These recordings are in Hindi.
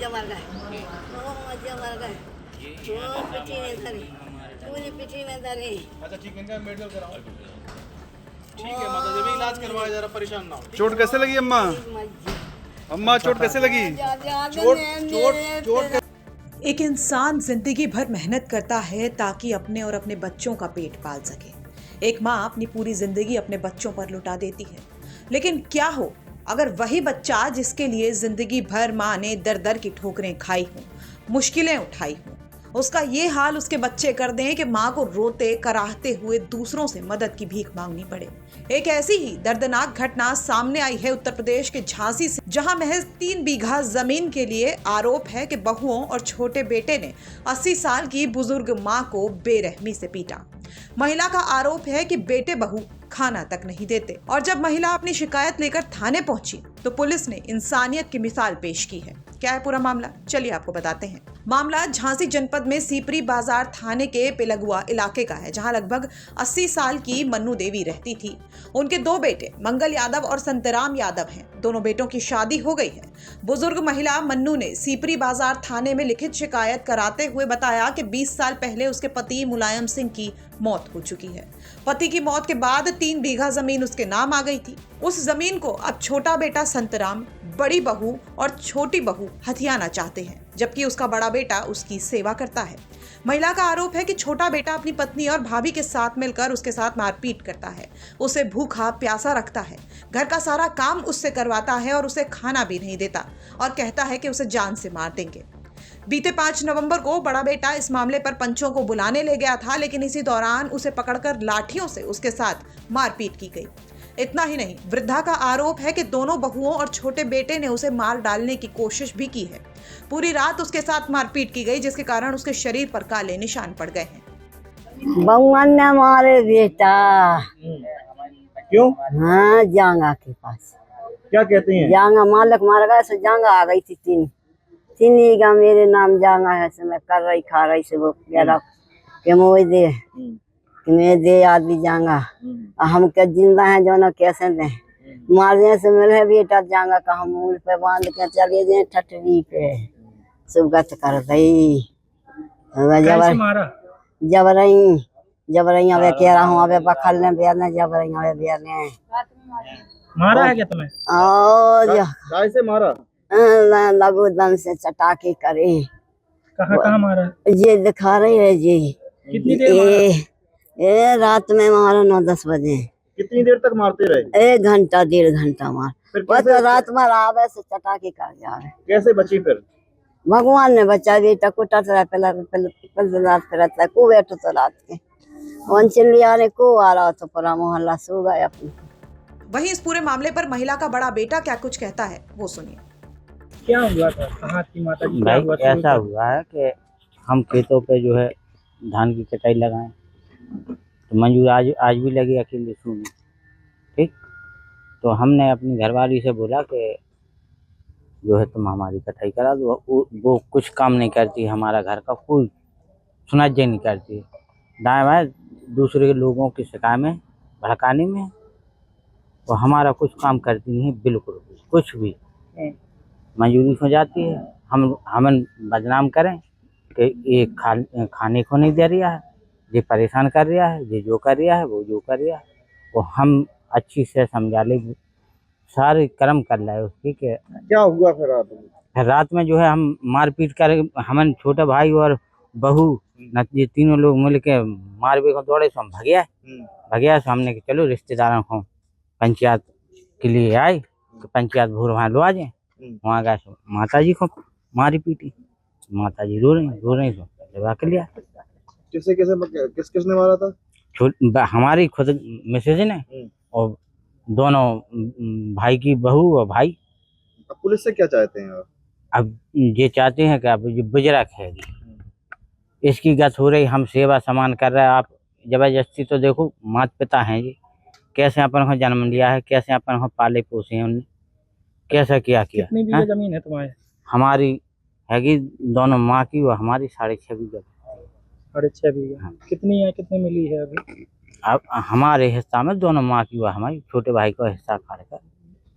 मजा मर गए, वो मजा मर गए, वो पिटी ने धरी, पूरी पिटी ने धरी। अच्छा ठीक है, इनका मेडिकल कराओ। ठीक है माता जी, भी इलाज करवाया, जरा परेशान ना हो। चोट कैसे लगी अम्मा? अम्मा चोट कैसे लगी? चोट एक इंसान जिंदगी भर मेहनत करता है ताकि अपने और अपने बच्चों का पेट पाल सके। एक माँ अपनी पूरी जिंदगी अपने बच्चों पर लुटा देती है, लेकिन क्या हो अगर वही बच्चा जिसके लिए जिंदगी भर माँ ने दर दर की ठोकरें खाई हों, मुश्किलें उठाई हों, उसका ये हाल उसके बच्चे कर दें कि माँ को रोते कराहते हुए दूसरों से मदद की भीख मांगनी पड़े। एक ऐसी ही दर्दनाक घटना सामने आई है उत्तर प्रदेश के झांसी से, जहां महज 3 बीघा जमीन के लिए आरोप है कि बहुओं और छोटे बेटे ने 80 साल की बुजुर्ग मां को बेरहमी से पीटा। महिला का आरोप है कि बेटे बहू खाना तक नहीं देते, और जब महिला अपनी शिकायत लेकर थाने पहुंची तो पुलिस ने इंसानियत की मिसाल पेश की है। क्या है पूरा मामला, चलिए आपको बताते हैं। मामला झांसी जनपद में सीपरी बाजार थाने के पिलगुआ इलाके का है, जहां लगभग 80 साल की मन्नू देवी रहती थी। उनके 2 बेटे मंगल यादव और संतराम यादव हैं। दोनों बेटों की शादी हो गई है। बुजुर्ग महिला मन्नू ने सीपरी बाजार थाने में लिखित शिकायत कराते हुए बताया कि 20 साल पहले उसके पति मुलायम सिंह की मौत हो चुकी है। पति की मौत के बाद 3 बीघा जमीन उसके नाम आ गई थी। उस जमीन को अब छोटा बेटा संतराम, बड़ी बहू और छोटी बहू हथियाना चाहते हैं, जबकि उसका बड़ा बेटा उसकी सेवा करता है। महिला का आरोप है कि छोटा बेटा अपनी पत्नी और भाभी के साथ मिलकर उसके साथ मारपीट करता है, उसे भूखा प्यासा रखता है, घर का सारा काम उससे करवाता है और उसे खाना भी नहीं देता, और कहता है कि उसे जान से मार देंगे। बीते 5 नवंबर को बड़ा बेटा इस मामले पर पंचों को बुलाने ले गया था, लेकिन इसी दौरान उसे पकड़कर लाठियों से उसके साथ मारपीट की गई। इतना ही नहीं, वृद्धा का आरोप है कि दोनों बहुओं और छोटे बेटे ने उसे मार डालने की कोशिश भी की है। पूरी रात उसके साथ मारपीट की गई, जिसके कारण उसके शरीर पर काले निशान पड़ गए हैं। बहुअन ने मारे बेटा। क्यों? हाँ, जांगा के पास। क्या कहते हैं? जांगा मालिक मार गया, सो जांगा आ गई थी। 3 बीघा मेरे नाम जांगा है, से मैं कर रही खा रही से वो कह रहा कि मोई दे, मैं दे आदमी जांगा, हम क्या जिंदा हैं जो ना कैसे दे मारने से मिले बेटा जांगा का, हम मूल पे बांध के चले गए ठटरी पे सुगत कर दई। जबरई अबे कह रहा हूँ, अबे बखल ने बेरने जबरई अबे बेरने मारा है क्या तुम्हें? ओ से मारा? लगो दम से चटाके करे। कहाँ मारा? ये दिखा रही है जी। कितनी देर मारा? रात में मारो 9-10 बजे। कितनी देर तक मारते रहे? 1 घंटा 1.5 घंटा मार। वो तो रात में आवे से चटाके कर जावे। कैसे बची फिर? भगवान ने बचा बेटा को टट रहा पहले रात पे रहता है को बैठो तो रात के वन चिल्लिया ने को आ रहा तो पूरा मोहल्ला सो गया अपने। वहीं इस पूरे मामले पर महिला का बड़ा बेटा क्या कुछ कहता है, वो सुनिए। क्या हुआ था? कहाँ थी माता जी? भाई ऐसा हुआ है कि हम खेतों पे जो है धान की कटाई लगाएं, तो मंजूर आज भी लगी अकेले सुन। ठीक, तो हमने अपनी घरवाली से बोला कि जो है तुम हमारी कटाई करा दो। वो कुछ काम नहीं करती, हमारा घर का कोई सुनाजे नहीं करती, दाएं बाएं दूसरे लोगों की शिकायत में भड़काने में, तो हमारा कुछ काम करती नहीं, बिल्कुल कुछ भी। मंजूरी हो जाती है, हम बदनाम करें कि ये खाने को नहीं दे रहा है, ये परेशान कर रहा है, ये जो कर रहा है वो जो कर रहा है, वो हम अच्छी से समझा ले, सारे कर्म कर रहे उसकी। क्या हुआ फिर रात में जो है हम मारपीट कर, हम छोटा भाई और बहू ये तीनों लोग मिल के मारपीट को दौड़े, सो हम भगया सो हमने कि चलो रिश्तेदारों को पंचायत के लिए आए, तो पंचायत भोर वहाँ लो आ जाए। वहाँ गए सो माता जी को मारी पीटी, माता जी रो रही सो दबा के लिया। किसने मारा था? हमारी खुद मिसेज ने और दोनों भाई की बहू और भाई। अब पुलिस से क्या चाहते हैं? अब ये चाहते हैं कि अब ये बुजरक है, इसकी गत हो रही, हम सेवा समान कर रहे हैं, आप जबरदस्ती। तो देखो माता पिता हैं जी, कैसे अपन को जन्म लिया है, कैसे अपन को पाले पोसे हैं, उनने कैसा क्या किया। कितनी बीघा जमीन है तुम्हारे? हमारी हैगी दोनों माँ की और हमारी 6.5 बीघा। 6.5 बीघा। कितनी है, कितनी मिली है अभी? अब हमारे हिस्सा में दोनों माँ की हुआ, हमारी छोटे भाई का हिस्सा काट कर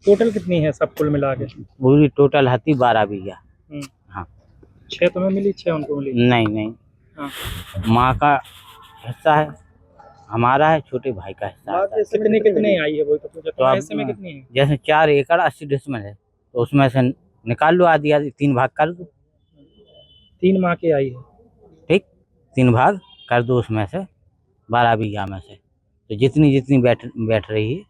टोटल कितनी है सब कुल मिला के? पूरी टोटल हती 12 बीघा। हाँ, छह तुम्हें मिली, छह उनको मिली? नहीं नहीं, हाँ। माँ का हिस्सा है, हमारा है, छोटे भाई का हिस्सा आता है। कितने कितने आई है वो तो पूछा, तो तुम्हारे अब हिस्से में कितनी है? जैसे 4 एकड़ 80 डिसमिल है, तो उसमें से निकाल लो आधी आधी, 3 भाग कर दो। 3 माह की आई है। ठीक, 3 भाग कर दो उसमें से 12 बीघा में से, तो जितनी जितनी बैठ रही है,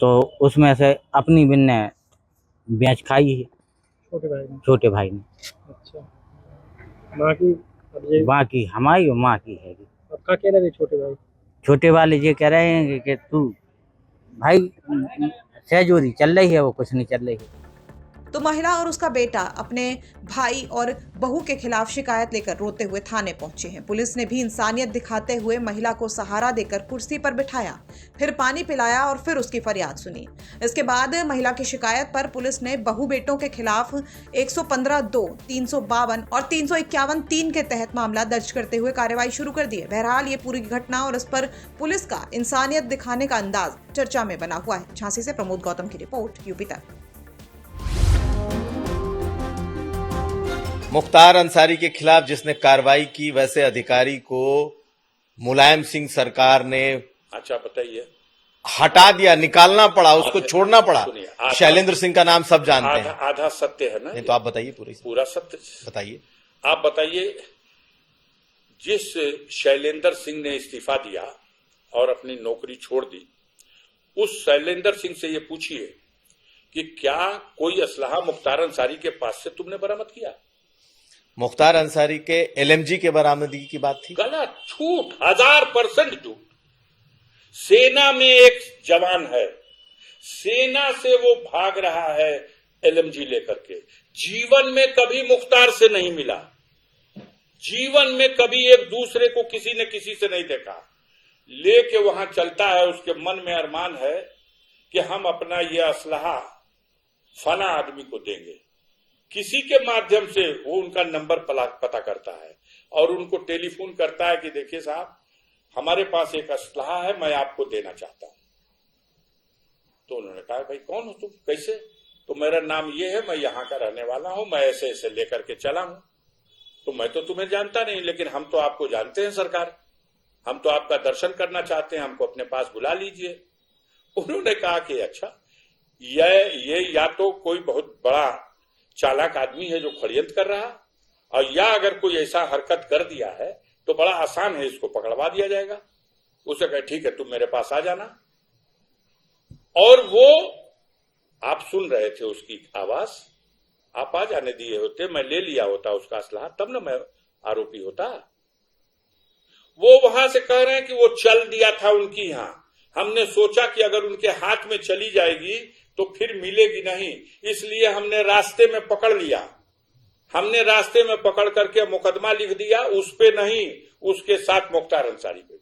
तो उसमें से अपनी बिन ने बेच खाई है, छोटे भाई ने। छोटे भाई ने। अच्छा, माँ की अब ये बाकी हमारी और माँ की है। अब क्या कह रहे थे छोटे भाई? छोटे वाले ये कह रहे हैं कि तू भाई सहजोरी चल रही है, वो कुछ नहीं चल रही है। तो महिला और उसका बेटा अपने भाई और बहू के खिलाफ शिकायत लेकर रोते हुए थाने पहुंचे हैं। पुलिस ने भी इंसानियत दिखाते हुए महिला को सहारा देकर कुर्सी पर बिठाया, फिर पानी पिलाया और फिर उसकी फरियाद सुनी। इसके बाद महिला की शिकायत पर पुलिस ने बहू बेटों के खिलाफ 115(2), 352 और 351(3) के तहत मामला दर्ज करते हुए कार्रवाई शुरू कर दी है। बहरहाल ये पूरी घटना और इस पर पुलिस का इंसानियत दिखाने का अंदाज चर्चा में बना हुआ है। झांसी से प्रमोद गौतम की रिपोर्ट, यूपी तक। मुख्तार अंसारी के खिलाफ जिसने कार्रवाई की, वैसे अधिकारी को मुलायम सिंह सरकार ने अच्छा बताइए हटा दिया, निकालना पड़ा, उसको छोड़ना पड़ा। सुनिए, शैलेंद्र सिंह का नाम सब जानते हैं। आधा सत्य है ना? नहीं तो आप बताइए, पूरा सत्य बताइए। आप बताइए, जिस शैलेंद्र सिंह ने इस्तीफा दिया और अपनी नौकरी छोड़ दी, उस शैलेंद्र सिंह से ये पूछिए कि क्या कोई असलहा मुख्तार अंसारी के पास से तुमने बरामद किया? मुख्तार अंसारी के LMG के बरामदगी की बात थी। गलत, झूठ, 1000% झूठ। सेना में एक जवान है, सेना से वो भाग रहा है LMG लेकर के। जीवन में कभी मुख्तार से नहीं मिला, जीवन में कभी एक दूसरे को किसी ने किसी से नहीं देखा, लेके वहां चलता है। उसके मन में अरमान है कि हम अपना ये असलहा फला आदमी को देंगे। किसी के माध्यम से वो उनका नंबर पता करता है और उनको टेलीफोन करता है कि देखिए साहब, हमारे पास एक असलहा है, मैं आपको देना चाहता हूं। तो उन्होंने कहा, भाई कौन हो तुम, कैसे? तो मेरा नाम ये है, मैं यहां का रहने वाला हूं, मैं ऐसे ऐसे लेकर के चला हूं। तो मैं तो तुम्हें जानता नहीं, लेकिन हम तो आपको जानते हैं सरकार, हम तो आपका दर्शन करना चाहते हैं, हमको अपने पास बुला लीजिए। उन्होंने कहा कि अच्छा, ये या तो कोई बहुत बड़ा चालाक आदमी है जो षड्यंत्र कर रहा, और या अगर कोई ऐसा हरकत कर दिया है तो बड़ा आसान है, इसको पकड़वा दिया जाएगा। उसे कहे ठीक है, तुम मेरे पास आ जाना। और वो, आप सुन रहे थे उसकी आवाज, आप आ जाने दिए होते, मैं ले लिया होता उसका असलहा, तब ना मैं आरोपी होता। वो वहां से कह रहे हैं कि वो चल दिया था उनकी यहां, हमने सोचा कि अगर उनके हाथ में चली जाएगी तो फिर मिलेगी नहीं, इसलिए हमने रास्ते में पकड़ लिया। हमने रास्ते में पकड़ करके मुकदमा लिख दिया, उस पे नहीं, उसके साथ मुख्तार अंसारी पे।